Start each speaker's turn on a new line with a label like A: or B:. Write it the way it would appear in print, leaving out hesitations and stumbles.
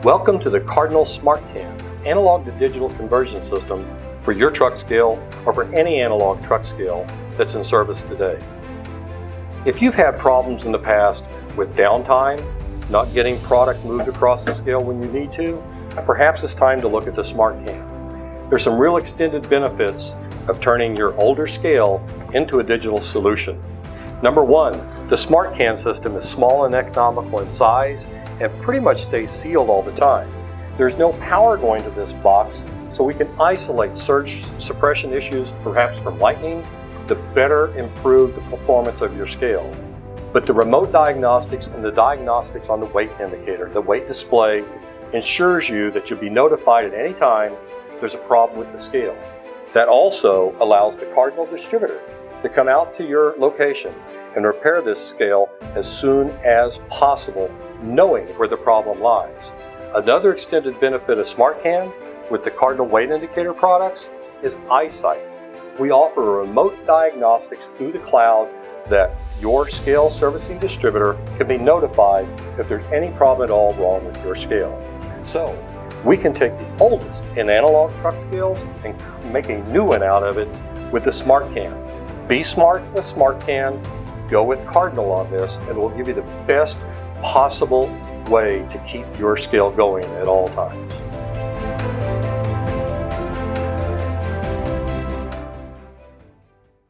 A: Welcome to the Cardinal SmartCan, analog to digital conversion system for your truck scale or for any analog truck scale that's in service today. If you've had problems in the past with downtime, not getting product moved across the scale when you need to, perhaps it's time to look at the SmartCan. There's some real extended benefits of turning your older scale into a digital solution. Number one, the SmartCan system is small and economical in size and pretty much stays sealed all the time. There's no power going to this box, so we can isolate surge suppression issues, perhaps from lightning, to better improve the performance of your scale. But the remote diagnostics and the diagnostics on the weight indicator, the weight display, ensures you that you'll be notified at any time there's a problem with the scale. That also allows the Cardinal distributor to come out to your location and repair this scale as soon as possible, knowing where the problem lies. Another extended benefit of SmartCan with the Cardinal weight indicator products is Eyesight. We offer a remote diagnostics through the cloud that your scale servicing distributor can be notified if there's any problem at all wrong with your scale. So we can take the oldest in analog truck scales and make a new one out of it with the SmartCan. Be smart with SmartCan. Go with Cardinal on this, and we'll give you the best possible way to keep your scale going at all times.